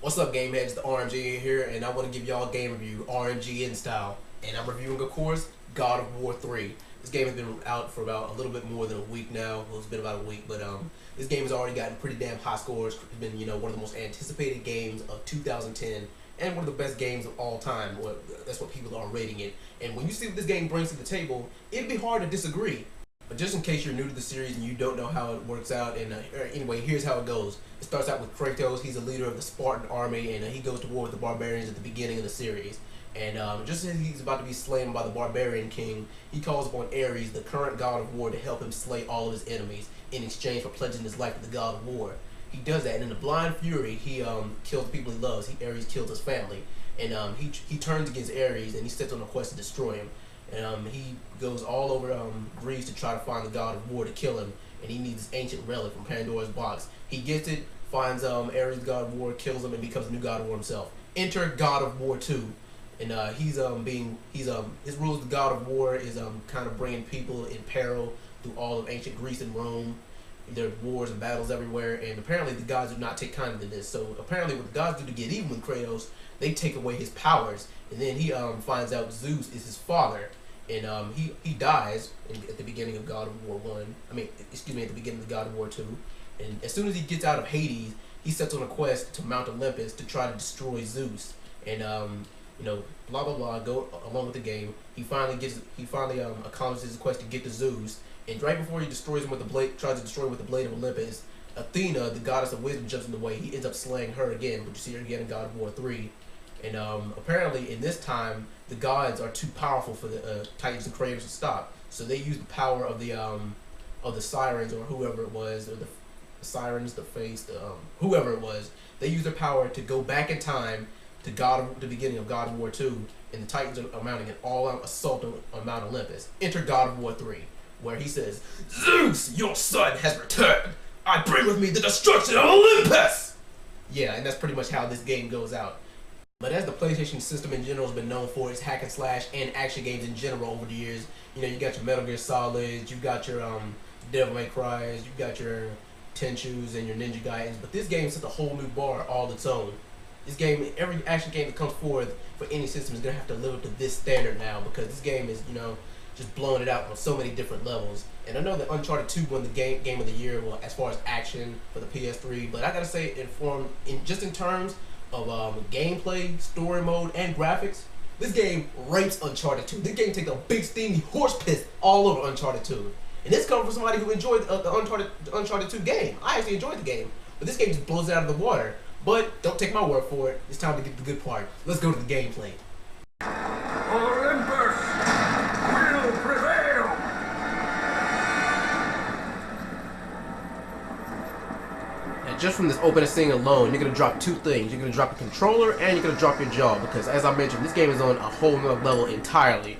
What's up, game heads? The RMGN here, and I want to give y'all a game review, RMGN Style. And I'm reviewing, of course, God of War 3. This game has been out for about a little bit more than a week now. Well, it's been about a week, but this game has already gotten pretty damn high scores. It's been, one of the most anticipated games of 2010, and one of the best games of all time. Well, that's what people are rating it. And when you see what this game brings to the table, it'd be hard to disagree. But just in case you're new to the series and you don't know how it works out, and anyway, here's how it goes. It starts out with Kratos. He's a leader of the Spartan army, and he goes to war with the barbarians at the beginning of the series. And just as he's about to be slain by the barbarian king, he calls upon Ares, the current god of war, to help him slay all of his enemies in exchange for pledging his life to the god of war. He does that, and in a blind fury, he kills the people he loves. Ares kills his family, and he turns against Ares, and he sets on a quest to destroy him. And he goes all over Greece to try to find the god of war to kill him, and he needs this ancient relic from Pandora's box. He gets it, finds Ares, god of war, kills him, and becomes a new god of war himself. Enter God of War 2, and his rule as the god of war is kind of bringing people in peril through all of ancient Greece and Rome. There are wars and battles everywhere, and apparently the gods do not take kindly to this. So apparently what the gods do to get even with Kratos, they take away his powers, and then he finds out Zeus is his father. And he dies at the beginning of God of War 1. At the beginning of God of War 2. And as soon as he gets out of Hades, he sets on a quest to Mount Olympus to try to destroy Zeus. And blah blah blah. Go along with the game. He finally accomplishes his quest to get to Zeus. And right before he destroys him with the blade, tries to destroy him with the blade of Olympus, Athena, the goddess of wisdom, jumps in the way. He ends up slaying her again, but you see her again in God of War 3. And apparently in this time, the gods are too powerful for the Titans and Kratos to stop. So they use the power of the sirens, or whoever it was, or the sirens, the face, whoever it was. They use their power to go back in time to the beginning of God of War 2, and the Titans are mounting an all-out assault on Mount Olympus. Enter God of War 3, where he says, "Zeus, your son has returned. I bring with me the destruction of Olympus." Yeah, and that's pretty much how this game goes out. But as the PlayStation system in general has been known for its hack and slash and action games in general over the years, you got your Metal Gear Solids, you've got your Devil May Cry's, you've got your Tenchus and your Ninja Gaidens, but this game sets a whole new bar all its own. This game, every action game that comes forward for any system is going to have to live up to this standard now, because this game is, just blowing it out on so many different levels. And I know that Uncharted 2 won the game of the year, well, as far as action for the PS3, but I gotta say, in terms of gameplay, story mode, and graphics, this game rapes Uncharted 2. This game takes a big steamy horse piss all over Uncharted 2. And this comes from somebody who enjoyed the Uncharted 2 game. I actually enjoyed the game, but this game just blows it out of the water. But don't take my word for it. It's time to get to the good part. Let's go to the gameplay. Olympus will prevail! Just from this opening scene alone, you're going to drop two things. You're going to drop a controller and you're going to drop your jaw, because as I mentioned, this game is on a whole nother level entirely.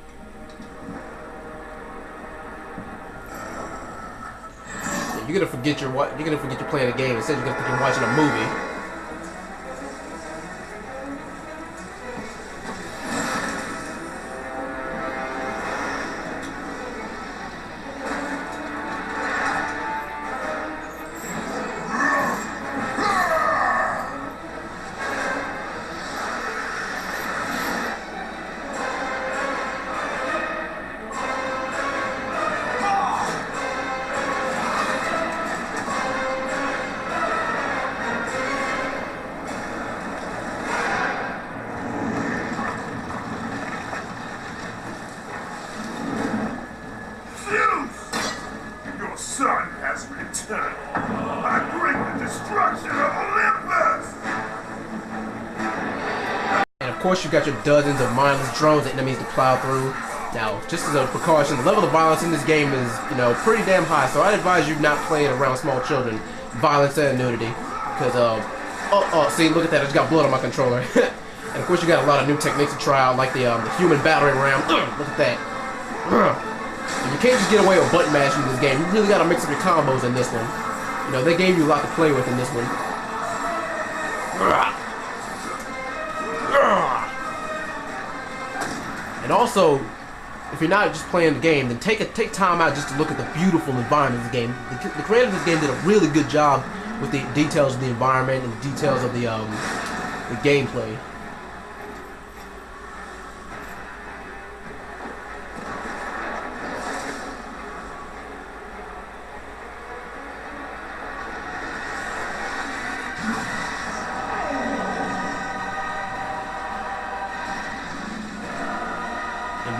You're going to forget you're playing a game. Instead, you're going to think you're watching a movie. Son has returned. I bring the destruction of Olympus! And of course, you got your dozens of mindless drones and enemies to plow through. Now, just as a precaution, the level of violence in this game is, pretty damn high, so I'd advise you not play it around small children. Violence and nudity. Because, see, look at that, I just got blood on my controller. And of course, you got a lot of new techniques to try out, like the human battering ram. Look at that. You can't just get away with button mashing in this game. You really gotta mix up your combos in this one. They gave you a lot to play with in this one. And also, if you're not just playing the game, then take time out just to look at the beautiful environment of the game. The creators of this game did a really good job with the details of the environment and the details of the the gameplay.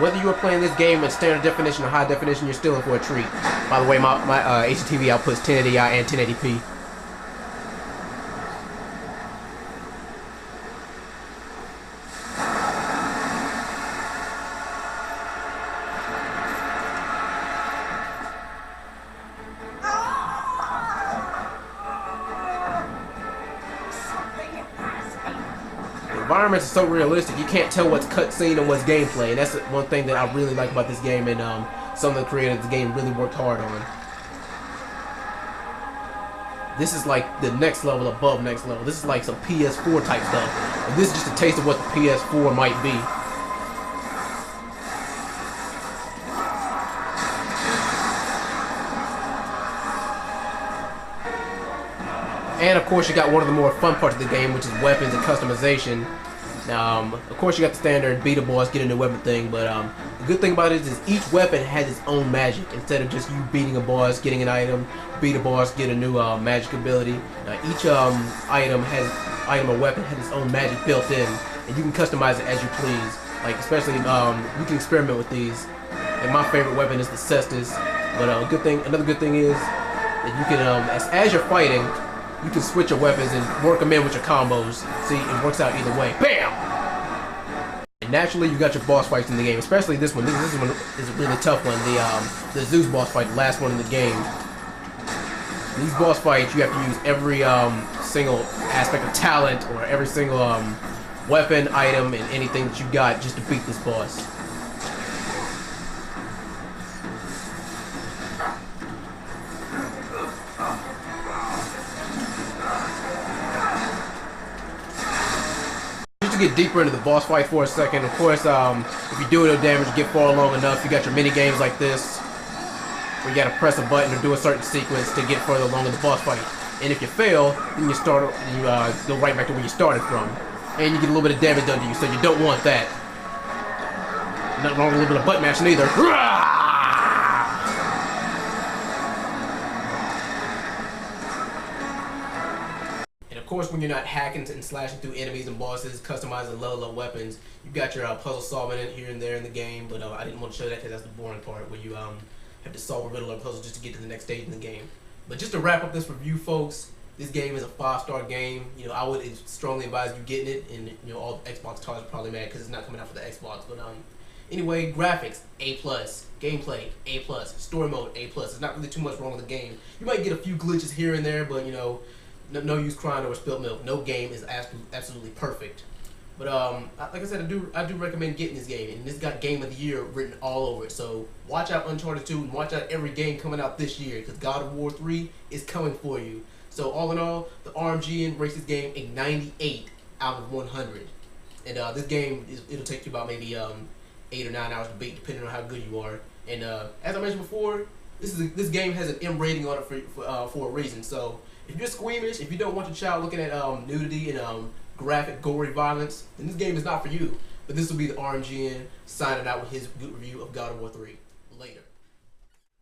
Whether you are playing this game in standard definition or high definition, you're still in for a treat. By the way, my HDTV outputs 1080i and 1080p. Environments are so realistic, you can't tell what's cutscene and what's gameplay, and that's one thing that I really like about this game, and some of the creators of the game really worked hard on. This is like the next level above next level. This is like some PS4 type stuff. And this is just a taste of what the PS4 might be. And of course you got one of the more fun parts of the game, which is weapons and customization. Of course you got the standard beat a boss, get a new weapon thing, but the good thing about it is each weapon has its own magic. Instead of just you beating a boss, getting an item, beat a boss, get a new magic ability. Each item or weapon has its own magic built in, and you can customize it as you please. Like especially you can experiment with these. And my favorite weapon is the Cestus. But another good thing is that you can as you're fighting, you can switch your weapons and work them in with your combos. See, it works out either way. BAM! And naturally, you got your boss fights in the game, especially this one. This one is a really tough one. The Zeus boss fight, the last one in the game. These boss fights, you have to use every single aspect of talent or every single weapon, item, and anything that you got just to beat this boss. Get deeper into the boss fight for a second. Of course, if you do no damage, get far long enough, you got your mini games like this, where you gotta press a button or do a certain sequence to get further along in the boss fight. And if you fail, then you go right back to where you started from, and you get a little bit of damage done to you. So you don't want that. Nothing wrong with a little bit of butt mashing either. Of course, when you're not hacking and slashing through enemies and bosses, customizing level up weapons, you got your puzzle solving it here and there in the game, but I didn't want to show that because that's the boring part, where you have to solve a riddle or puzzle just to get to the next stage in the game. But just to wrap up this review, folks, this game is a 5-star game. I would strongly advise you getting it, and all the Xbox cars are probably mad because it's not coming out for the Xbox. But anyway, graphics A+, gameplay A+, story mode A+. There's not really too much wrong with the game. You might get a few glitches here and there, but no use crying over spilled milk. No game is absolutely perfect. But like I said, I do recommend getting this game, and this got Game of the Year written all over it. So watch out Uncharted 2 and watch out every game coming out this year, because God of War 3 is coming for you. So all in all, the RMGN rates this game a 98 out of 100. And this game it'll take you about maybe 8 or 9 hours to beat, depending on how good you are. And as I mentioned before, this game has an M rating on it for a reason. So if you're squeamish, if you don't want your child looking at nudity and graphic, gory violence, then this game is not for you. But this will be the RMGN signing out with his good review of God of War 3.